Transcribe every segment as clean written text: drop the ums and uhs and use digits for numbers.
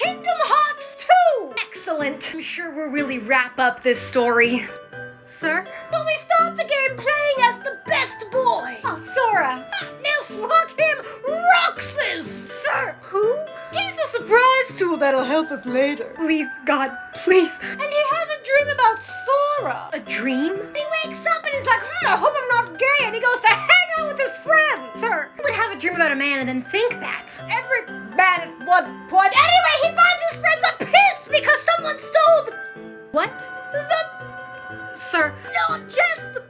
Kingdom Hearts 2! Excellent. I'm sure we'll really wrap up this story. Sir? So we start the game playing as the best boy. Oh, Sora. No, fuck him. Roxas! Sir! Who? He's a surprise tool that'll help us later. Please, God, please. And he has a dream about Sora. A dream? He wakes up and he's like, I hope I'm not gay, and he goes to hang out with his friends. Sir, who would have a dream about a man and then think that? Every man at one point. Anyway, he finds his friends are pissed because someone stole the... What? Sir. Not just the...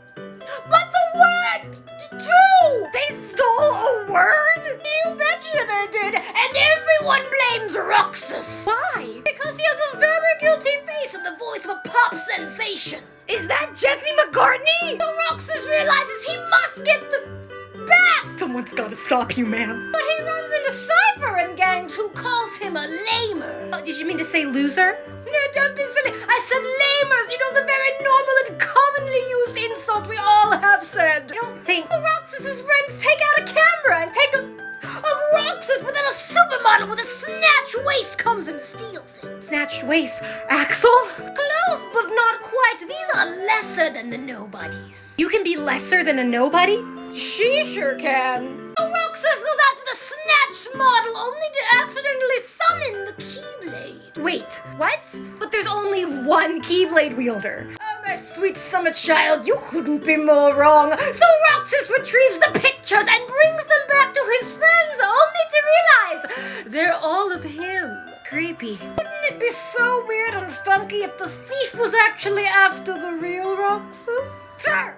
but the word, too! They stole a word? You betcha they did, and everyone blames Roxas. Why? Because he has a very guilty face and the voice of a pop sensation. Is that Jesse McCartney? So Roxas realizes he must get the back. Someone's gotta stop you, ma'am. But he runs into Cypher and gangs who calls him a lamer. Oh, did you mean to say loser? No, don't be silly. I said lamers. You know, the very normal and commonly used insult we all have said. I don't think... Roxas's friends take out a camera and take of Roxas, but then a supermodel with a snatched waist comes and steals it. Snatched waist? Axel? Close, but not quite. These are lesser than the nobodies. You can be lesser than a nobody? She sure can. Roxas goes after the snatched model only to accidentally summon the Keyblade. Wait, what? But there's only one Keyblade wielder. Oh, my sweet summer child, you couldn't be more wrong. So Roxas retrieves the pictures and brings them back to his friends, only to realize they're all of him. Creepy. Wouldn't it be so weird and funky if the thief was actually after the real Roxas? Sir!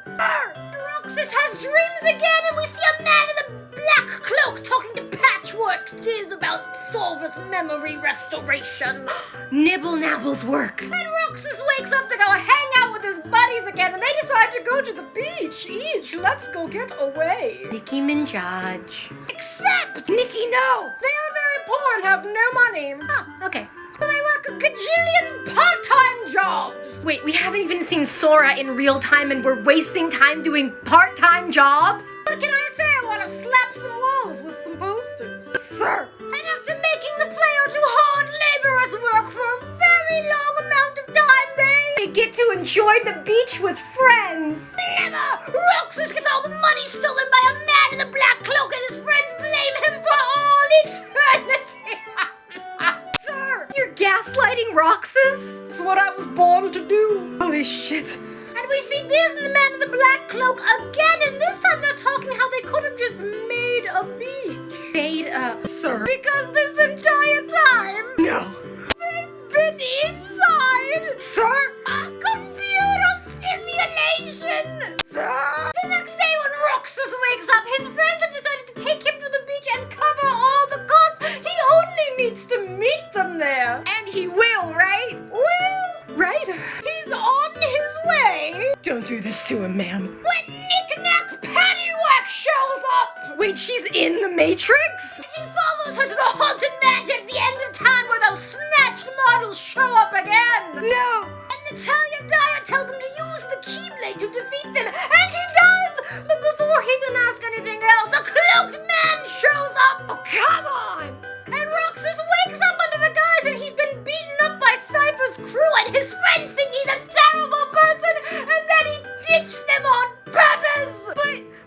Roxas has dreams again, and we see a man in a black cloak talking to Patchwork. Tis about Sora's memory restoration. Nibble Nabble's work. And Roxas wakes up to go hang out with his buddies again, and they decide to go to the beach. Let's go get away. Nicki Minaj. Except Nicki, no. They are very poor and have no money. Oh, okay. So they work a gajillion part-time jobs. Wait, we haven't even seen Sora in real time and we're wasting time doing part-time jobs? What can I say? I want to slap some walls with some posters. Sir! And after making the player do hard laborers work for a very long amount of time, they get to enjoy the beach with friends. Never! Roxas gets all the money stolen by a man in a black cloak and his friends blame him for all eternity. Sir, you're gaslighting Roxas? It's what I was born to do. Holy shit. And we see Diz and the man in the black cloak again, and this time they're talking how they could have just made a beach. Sir? Because this entire time... No. They've been inside. Sir? A computer simulation. Sir? The next day when Roxas wakes up, his friends have decided to take him to the beach and cover all the costs. He only needs to meet them there. And he will, right? Well, right? He's on his way. Don't do this to him, ma'am. When Knick-Knack Paddywhack shows up. Wait, she's in the Matrix? And he follows her to the haunted mansion at the end of time where those snatched models show up again. No. And Natalia Dyer tells him to use the Keyblade to defeat them, and he does! But before he can ask anything else, a cloaked man shows up! Oh, come on! And Roxas wakes up under the guise and he's been beaten up by Cypher's crew, and his friends think he's a terrible person, and then he ditched them on purpose!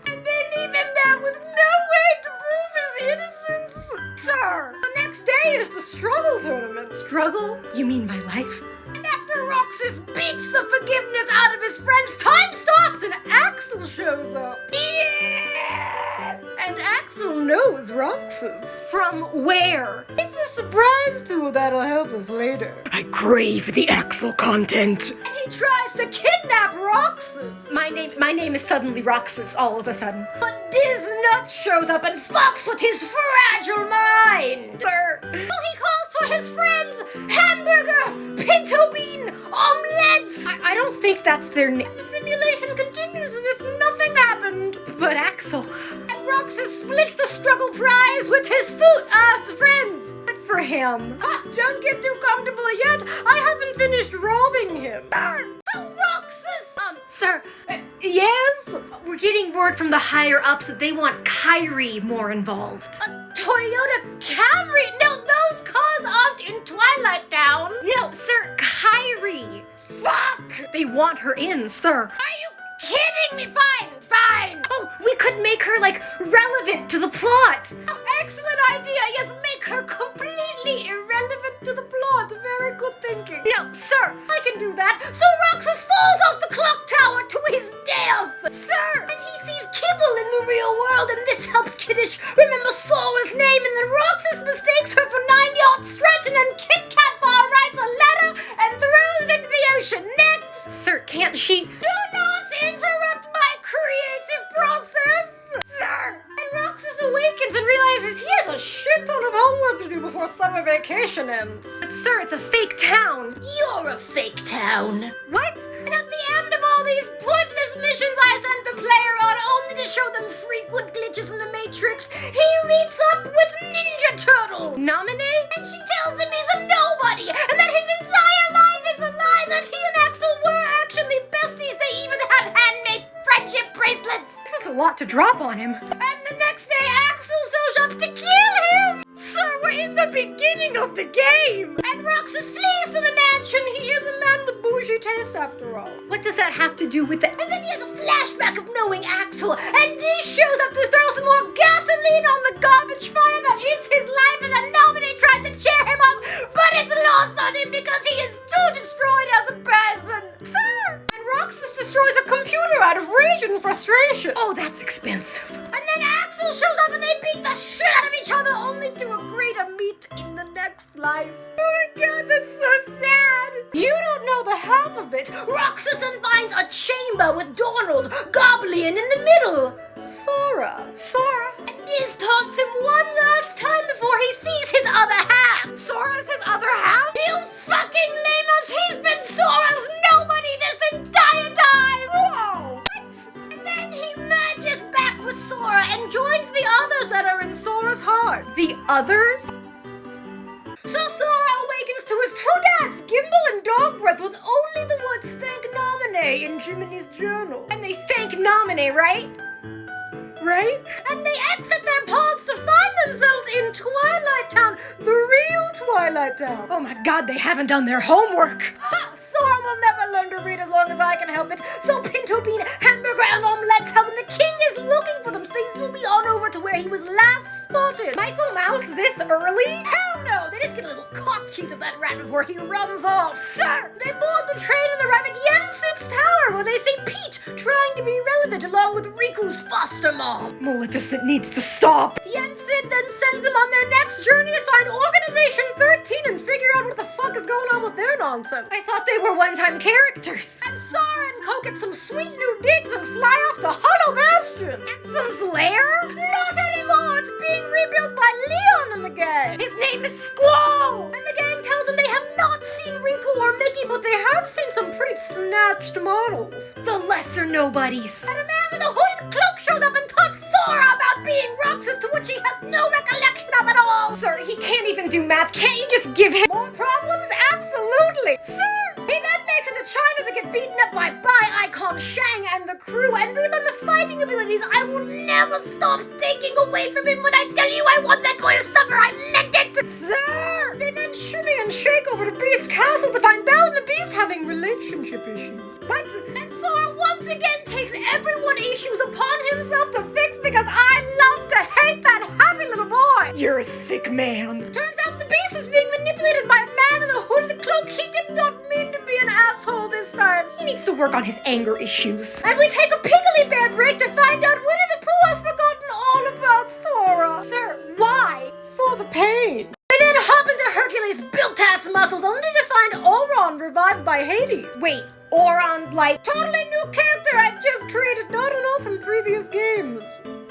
And they leave him there with no way to prove his innocence! Sir! The next day is the struggle tournament. Struggle? You mean my life? And after Roxas beats the forgiveness out of his friends, time stops and Axel shows up. Yes! And Axel knows Roxas. From where? It's a surprise tool that'll help us later. I crave the Axel content. And he tries to kidnap Roxas. My name is suddenly Roxas all of a sudden. But Diz Nuts shows up and fucks with his fragile mind. So he calls for his friends, hamburger, pinto bean, omelette. I don't think that's their name. The simulation continues as if nothing happened. But Axel and Roxas splits the struggle prize with his friends. Good for him. Don't get too comfortable yet. I haven't finished robbing him. So Roxas! Sir, yes? We're getting word from the higher-ups that they want Kyrie more involved. A Toyota Camry? No, those cars are They want her in, sir. Are you kidding me? Fine. Oh, we could make her, like, relevant to the plot. Oh, excellent idea. Yes, make her completely irrelevant to the plot. Very good thinking. No, sir. I can do that. So Roxas falls off the clock tower to his death. Sir. And he sees Kibble in the real world, and this helps Kiddish remember Sora's name, and then Roxas mistakes her for 9-yard stretch, and then Kit Kat Bar writes a letter and throws it into the ocean. Next. Sir, can't she? Do not interrupt my creative process, sir. And Roxas awakens and realizes he has a shit ton of homework to do before summer vacation ends. But sir, it's a fake town. You're a fake town. What? And at the end of all these pointless missions I sent the player on only to show them frequent glitches in the Matrix, he meets up with Ninja Turtle. Nominate? And she tells him he's a nobody, and that his entire life is a lie, that he and Axel were actually besties. They even had handmade friendship bracelets. This is a lot to drop on him. And the next day, Axel shows up to kill him. Sir, we're in the beginning of the game. And Roxas flees to the mansion. He is a man with bougie taste after all. What does that have to do with the... And then he has a flashback of knowing Axel, and he shows up to throw some more gasoline on the garbage fire that is his life, and then nobody tries to cheer him up, but it's lost on him because he is too destroyed as a person. Sir! And Roxas destroys a computer out of rage and frustration. Oh, that's expensive. And then Axel shows up and they beat the shit out of each other, only to agree to meet in the next life. Oh my god, that's so sad. You don't know the half of it. Roxas then finds a chamber with Donald, Goblin in the middle. Sora. And this taunts him one last time before he sees his other half. Sora's his other half? You fucking lame us. He's been Sora's nobody this entire time. Whoa. What? And then he merges back with Sora and joins the others that are in Sora's heart. The others? So Sora awakens to his two dads, Gimbal and Dog Breath, with only the words "Thank Nominee" in Jiminy's journal. And they thank Nominee, right? Right? And they exit their pods to find themselves in Twilight Town, the real Twilight Town. Oh my god, they haven't done their homework. Ha! Sora will never learn to read as long as I can help it. So Pinto Bean, Hamburger, and Omelette tell them the king is looking for them, so they zoom on over to where he was last spotted. Michael Mouse this early? Hell no! They just get a little cock tease of that rat before he runs off. Sir! They board the train and arrive at Yensid's tower, where they see Pete trying to be relevant along with Riku's foster mom. Maleficent needs to stop. Yensid then sends them on their next journey to find Organization 13 and figure out what the fuck is going on with their nonsense. I thought they were one-time characters. And Sora and Co get some sweet new digs and fly off to Hollow Bastion. Handsom's lair? Not anymore! It's being rebuilt by Leon and the gang. His name is Squall. And the gang tells them they have not seen Riku or Mickey, but they have seen some pretty snatched models. The lesser nobodies. And a man with a hooded cloak shows up and taunts Sora about being Roxas, to which he has no recollection of at all. Sir, he can't even do math. Can't you just give him... More problems? Absolutely. Sir! He then makes it to China to get beaten up by Icon Shang and the crew and learn the fighting abilities I will never stop taking away from him. When I tell you I want that boy to suffer, I meant it. Sir! They then shimmy and shake over to Beast Castle to find Belle and the Beast having relationship issues. What? And Sora once again takes everyone issues upon himself to fix because I love to hate that happy little boy. You're a sick man. Turns out the Beast was being manipulated by a man in a hooded cloak. He did not mean to be an asshole this time. He needs to work on his anger issues. And we take a Piggly Bear break to find out Winnie the Pooh has forgotten all about Sora. Sir, why? For the pain. They then hop into Hercules' built-ass muscles only to find Oron revived by Hades. Wait, Oron, like... Totally new character I just created, not at all from previous games.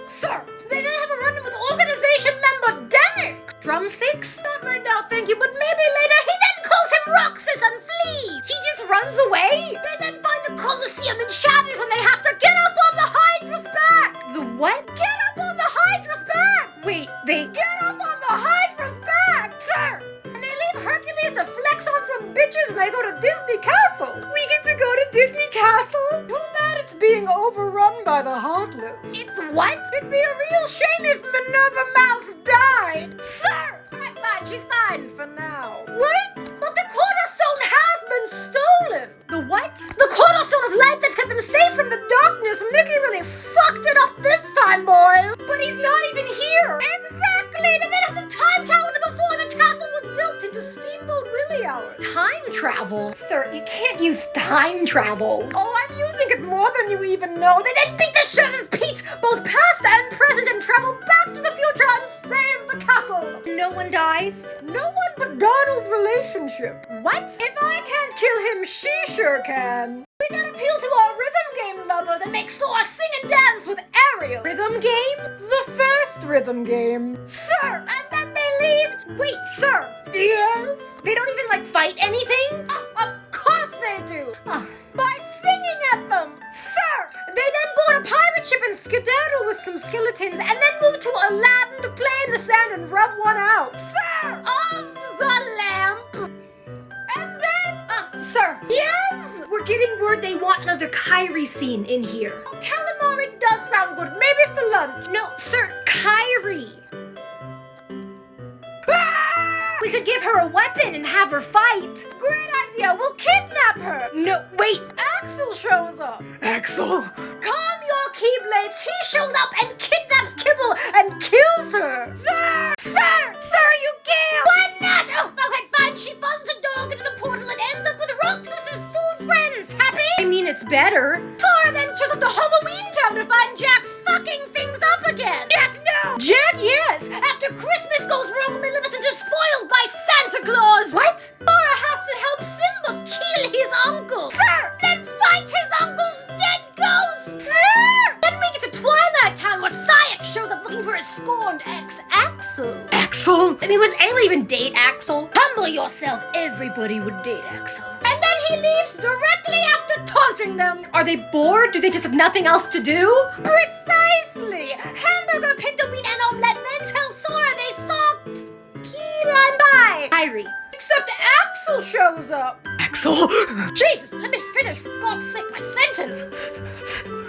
Sir, they then have a run-in with organization member Demic. Drumsticks? Not right now, thank you, but maybe later. He then calls him Roxas and flees. He just runs away? They then find the Colosseum in shatters and they have to get up on the Hydra's back. The what? Get up on the Hydra's back. Wait, they... Get up on the Hydra's back, sir. And they leave Hercules to flex on some bitches and they go to Disney Castle. We get to go to Disney Castle? Too bad it's being overrun by the Heartless. It's what? It'd be a real shame if Minerva Mouse died. Sir! Alright, fine, she's fine for now. What? But the cornerstone has been stolen. The what? The cornerstone of light that kept them safe from the darkness. Mickey really fucked it up this time, boys. But he's not even here. Exactly. They made us a time travel to before the castle was built into Steamboat Willie hour. Time travel? Sir, you can't use time travel. Oh, I'm using it more than you even know. They then beat the shit out of Pete, both past and present, and travel back to the future and save the castle. No one dies? No one but Donald's relationship. What? If I can't kill him, she sure can. We then appeal to our rhythm game lovers and make Sora sing and dance with Ariel. Rhythm game? The first rhythm game. Sir! And then they leave. Wait, sir. Yes? They don't even, fight anything? Of course they do. Oh. By singing at them. Sir! They then board a pirate ship and skedaddle with some skeletons and then move to Aladdin to play in the sand and rub one out. Sir! Of the lamp. And then... Sir. Yes? We're getting word they want another Kyrie scene in here. Calamari does sound good. Maybe for lunch. No, sir, Kyrie. We could give her a weapon and have her fight. Great idea. We'll kidnap her. No, wait. Axel shows up. Axel? Calm your keyblades. He shows up and kidnaps Kibble and kills her. Sir! Sir, you can't. Why not? Oh, okay, fine. She follows a dog into the portal and ends up with Roxas's food friends. Happy? I mean, it's better. Sora then shows up to Halloween Town to find Jack fucking things up again. Jack, no! Jack, yes! After Christmas goes wrong, Maleficent is foiled by Santa Claus. What? Sora has to help Simba kill his uncle. Sir! Then fight his uncle's dead ghost. Sir! Then we get to Twilight Town where Sayak shows up looking for his scorned ex, Axel. Axel? I mean, would anyone even date Axel? Humble yourself. Everybody would date Axel. And then he leaves directly after taunting them. Are they bored? Do they just have nothing else to do? Precisely! Hamburger, pinto bean, and omelette then tell Sora they saw key lime pie. Kyrie. Except Axel shows up. Axel? Jesus, let me finish, for God's sake, my sentence.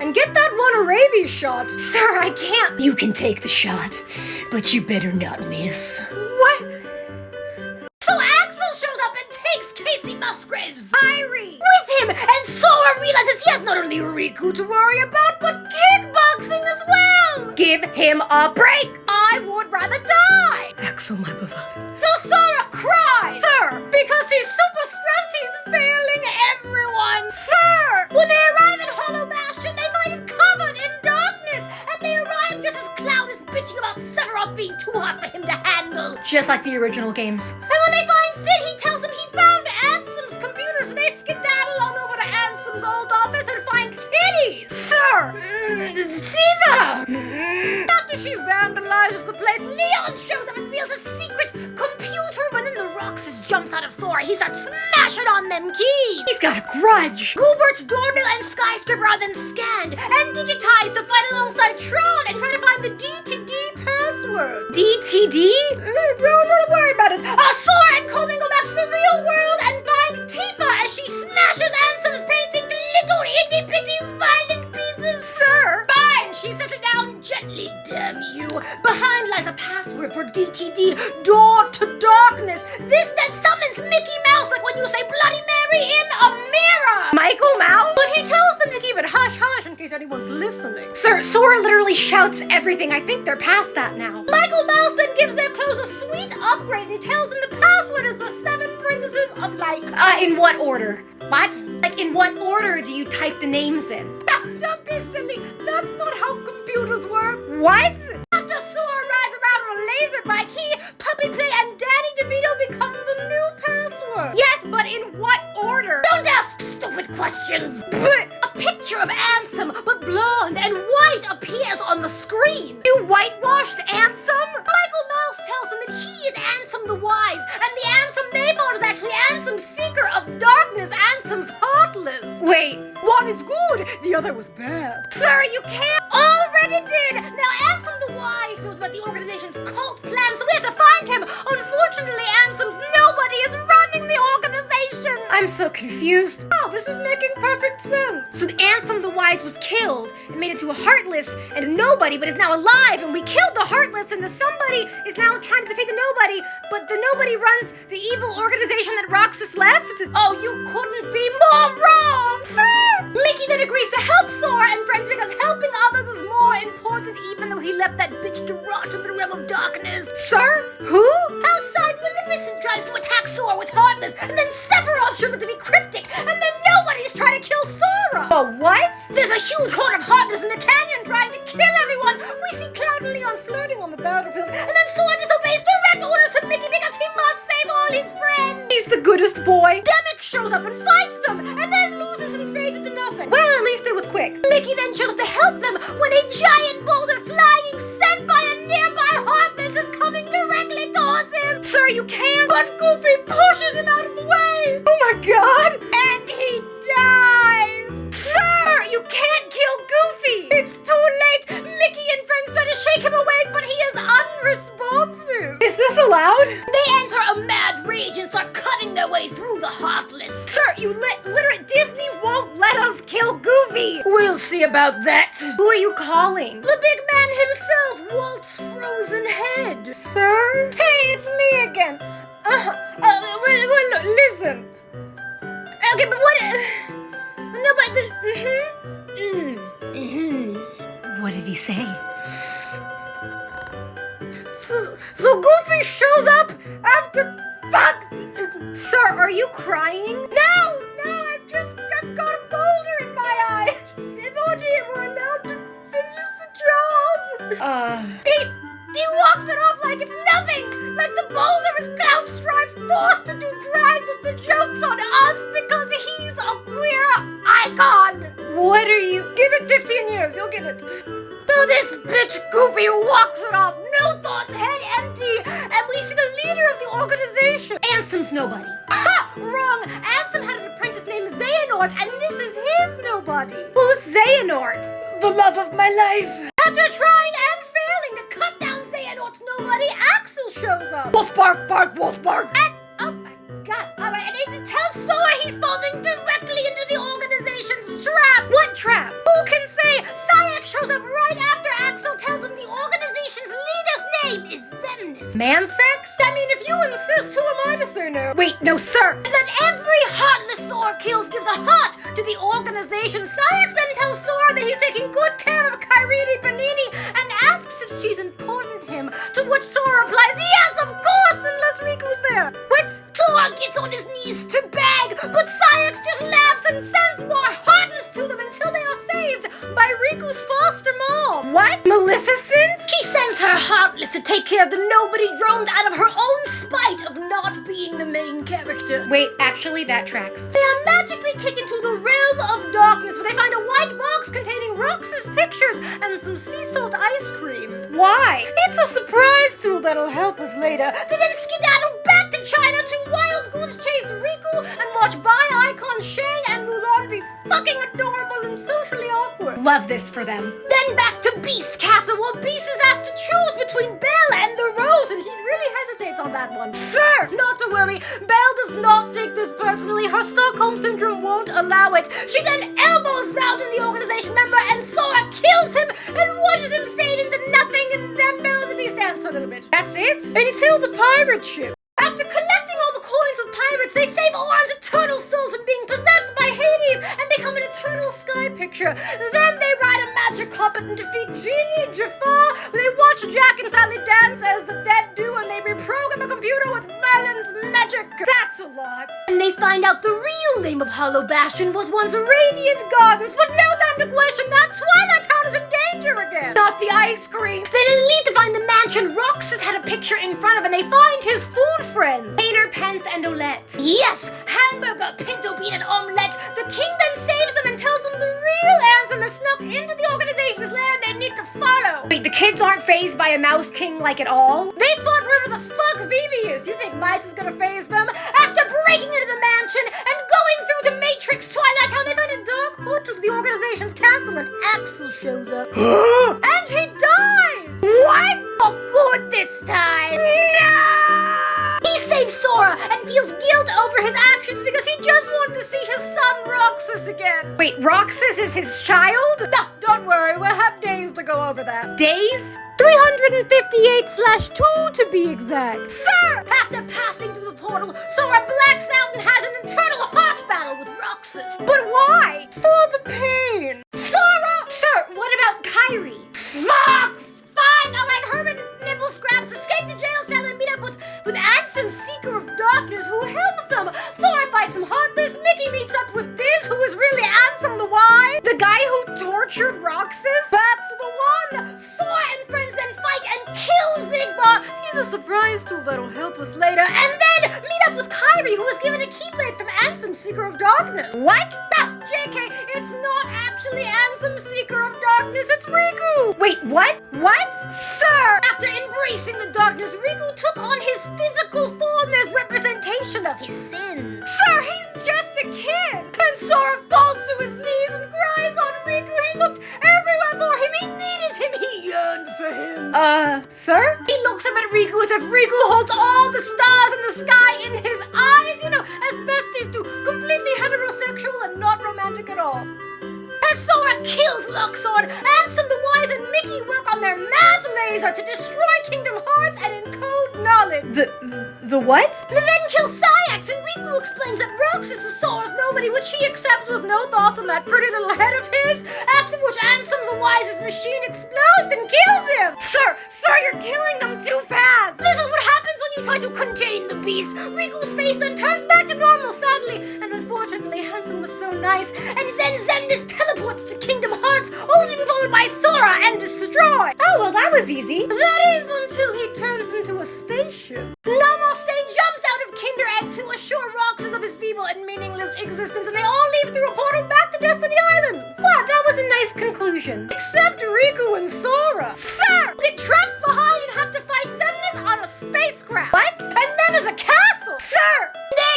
And get that one rabies shot. Sir, I can't. You can take the shot, but you better not miss. What? So Axel shows up and takes Casey Musgrave's Kyrie with him, and Sora realizes he has not only Riku to worry about, but kickboxing as well. Give him a break. I would rather die. Axel, my beloved. So Sora cries, sir, because he's super stressed. He's failing everyone, sir. When they arrive at Hollow Bastion, they find it covered in darkness, and they arrive just as Cloud is bitching about Sephiroth being too hot for him to handle. Just like the original games. And when they find Sid, he tells them he found Ansem's computer, so they skedaddle on over to Ansem's old office and find titties. Sir! Tifa! After she vandalizes the place, Leon shows up and reveals a secret computer, but then the Roxas jumps out of Sora. He starts smashing on them keys. He's got a grudge. Goobert's Dornell and Skyscraper are then scanned and digitized to fight alongside Tron and try to find the D2D password. DTD? Don't worry about it. Sora and Coleman go back to the real world and find Tifa as she smashes Ansem's painting to little itty-bitty violent pieces. Sir! Fine, she sets it down gently, damn you. Behind lies a password for DTD, Door to Darkness. This that summons Mickey Mouse like when you say Bloody Mary in a mirror. Michael Mouse? But he tells them to keep it hush-hush in case anyone's listening. Sir, Sora literally shouts everything. I think they're past that now. Michael Mouse then gives their clothes a sweet upgrade and tells them the password is the 7 Princesses of Light. In what order? What? Like, in what order do you type the names in? Don't be silly. That's not how computers work. What? After Sora rides around on a laser bike, he, Puppy Play, and Danny DeVito become the new password. Yes, but in what order? Don't ask stupid questions. A picture of Ansem, but blonde and white, appears on the screen. You whitewashed Ansem? Michael Mouse tells them that he is Ansem the Wise, and the Ansem they found is actually Ansem Seeker of Darkness, Ansem's Heartless. Wait. One is good, the other was bad. Sir, you can't. Already did. Now Ansem the Wise knows about the organization's cult plan, so we have to find him. Unfortunately, Ansem's nobody is running the organization. I'm so confused. Oh, this is making perfect sense. So the Ansem the Wise was killed and made into a Heartless and a nobody, but is now alive, and we killed the Heartless, and the somebody is now trying to defeat the nobody, but the nobody runs the evil organization that Roxas left? Oh, you couldn't be more wrong, sir! realm of darkness. Sir? Who? Outside, Maleficent tries to attack Sora with Heartless, and then Sephiroth shows it to be cryptic, and then nobody's trying to kill Sora! Oh, what? There's a huge horde of Heartless in the canyon trying to kill everyone! We see Cloud and Leon flirting on the battlefield, and then Sora disobeys direct orders from Mickey because he must save all his friends! He's the goodest boy. Demek shows up and fights them, and then loses and fades into nothing. Well, at least it was quick. Mickey then shows up to help them when a giant boulder flying sent by a nearby Heartless is coming directly towards him! Sir, you can't. But Goofy pushes him out of the way! Oh my god. And he dies! Sir, you can't kill Goofy. It's too late! Mickey and friends try to shake him awake, but he is unresponsive! Is this allowed? They enter a mad rage and start cutting their way through the Heartless. Sir, you literally, Disney won't let us kill Goofy. We'll see about that. Who are you calling? The big man himself, Walt's frozen head. Sir? Hey, it's me again. Wait, listen. Okay, but what? No, but What did he say? So Goofy shows up after. Fuck! Sir, are you crying? No, I've got a boulder in my eyes. If only were allowed to finish the job. He walks it off like it's nothing! Like the boulder is Cloud Strife forced to do drag with the jokes on us because he's a queer icon! What are you? Give it 15 years, you'll get it. So this bitch Goofy walks it off, no thoughts, head empty, and we see the leader of the organization. Ansem's nobody. Ha! Wrong! Ansem had an apprentice named Xehanort, and this is his nobody. Who's Xehanort? The love of my life. After trying and failing to cut down Xehanort's nobody, Axel shows up. Wolf bark, bark, wolf bark. And, oh my god, alright, and it tells Sora he's falling directly into the organization's trap. What trap? Who can say? Sayak shows up right after Axel tells him the organization's leader's name is Xemnas. Man sex? I mean, if you insist, who am I to say no? Wait, no, sir. And then every Heartless Sora kills gives a heart to the organization. Sayax then tells Sora that he's taking good care of Kairi Panini and asks if she's important to him, to which Sora replies, yes, of course, unless Riku's there. What? Sora gets on his knees to beg, but Sayax just laughs and sends more Heartless to them until they are saved by Riku's foster mom. What? Maleficent? She sends her Heartless to take care of the nobody drowned out of her own spite of not being the main character. Wait, actually, that tracks. They are magically kicked into the realm of darkness where they find a white box containing Rox's pictures and some sea salt ice cream. Why? It's a surprise tool that'll help us later. They then skedaddle back to China to Wild Goose Chase Riku and watch Bi-Icon Shang and Mulan be fucking adorable and socially awkward. Love this for them. Then back to Beast Castle where Beast is asked to choose between Belle and the Rose, and he really hesitates on that one. Sir! Not to worry, Belle does not take this personally. Her Stockholm Syndrome won't allow it. She then elbows out in the organization member and Sora kills him and watches him fade into nothing, and then Belle and the Beast dance for a little bit. That's it? Until the pirate ship. After collecting all the coins with pirates, they save Oran's eternal soul from being possessed by Hades and become an eternal sky picture. Then they ride a magic carpet and defeat Genie, Jafar. They watch Jack and Sally dance as the dead do, and they reprogram a computer with Merlin's magic. That's a lot. And they find out the real name of Hollow Bastion was once Radiant Gardens, but no time to question that Twilight Town is in danger again. Not the ice cream. They then lead to find the mansion Roxas had a picture in front of, and they find his food friend. Painter, Pence, and Olette. Yes, hamburger, pinto bean, and omelette. The king then saves them and tells them the real Ansem has snuck into the organization's lair and they need to follow. Wait, the kids aren't phased by a mouse king like at all? They fought wherever the fuck Vivi is. You think mice is gonna phase them? After breaking into the mansion and going through to Matrix Twilight Town, they find a dark portal to the organization's castle and Axel shows up. And he dies! What? Oh, good this time. No! He saves Sora and feels guilt over his actions because he just wanted to see his son Roxas again. Wait, Roxas is his child? No, don't worry, we'll have days to go over that. Days? 358/2 to be exact. Sir! After passing through the portal, Sora blacks out and has an internal heart battle with Roxas. But why? For the pain. Sora! Sir, what about Kairi? Fuck! Fine, alright, Herman Nibble Scratch Darkness who helps them. Sora fights some Heartless, Mickey meets up with Diz, who is really Ansem the Wise. The guy who tortured Roxas? That's the one! Sora and friends then fight and kill Zigbar. He's a surprise tool that'll help us later. And then meet up with Kyrie, who was given a keyblade from Ansem, Seeker of Darkness. What? No, JK, it's not actually Ansem, Seeker of Darkness, it's Riku! Wait, what? What? Sir! After embracing the darkness, Riku took on his physical form as representation of his sins. Sir, he's just a kid! And Sora falls to his knees and cries on Riku. He looked everywhere for him. He needed him. He yearned for him. Sir? He looks up at Riku as if Riku holds all the stars in the sky in his eyes, you know, as besties do, completely heterosexual and not romantic at all. As Sora kills Luxord, Ansem the Wise and Mickey work on their math laser to destroy Kingdom Hearts and encode knowledge. The what? They then kill Sayax, and Riku explains that Roxas is Sora's nobody, which he accepts with no thoughts on that pretty little head of his, after which Ansem the Wise's machine explodes and kills him! Sir, you're killing them too fast! This is what happens when you try to contain the beast. Riku's face then turns back to normal, sadly, and unfortunately, Ansem was so nice, and then Xemnas teleports to Kingdom Hearts, only to be followed by Sora and destroyed. Oh, well, that was easy. That is until he turns into a spaceship. Namaste jumps out of Kinder Egg to assure Roxas of his feeble and meaningless existence, and they all leave through a portal back to Destiny Islands. Wow, that was a nice conclusion. Except Riku and Sora. Sir! Get trapped behind and have to fight Xemnas on a spacecraft. What? And then as a castle. Sir!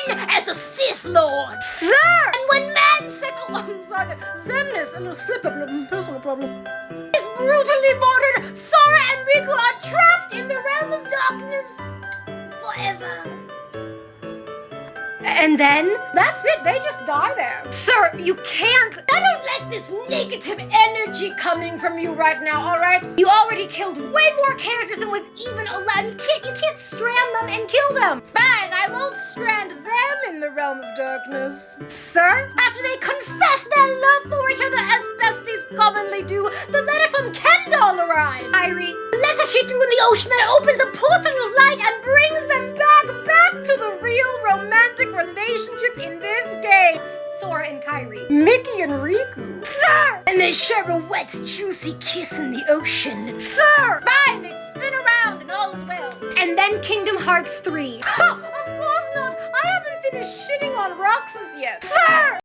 Then as a Sith Lord. Sir! And when man settle... Oh, I'm sorry, Xemnas, a little slip-up, a personal problem, is brutally murdered, Sora and Riku are trapped in the realm of darkness forever. And then? That's it, they just die there. Sir, you can't! I don't like this negative energy coming from you right now, alright? You already killed way more characters than was even allowed. You can't strand them and kill them. Fine, I won't strand them in the realm of darkness. Sir? After they confess their love for each other as besties commonly do, the letter from Kendall arrives. Kyrie. The letter she threw in the ocean that opens a portal of light and brings them back to the real romantic relationship in this game. Sora and Kyrie. Mickey and Riku. Sir! And they share a wet, juicy kiss in the ocean. Sir! Fine, they spin around and all is well. And then Kingdom Hearts 3. Ha! Of course not. I haven't finished shitting on Roxas yet. Sir!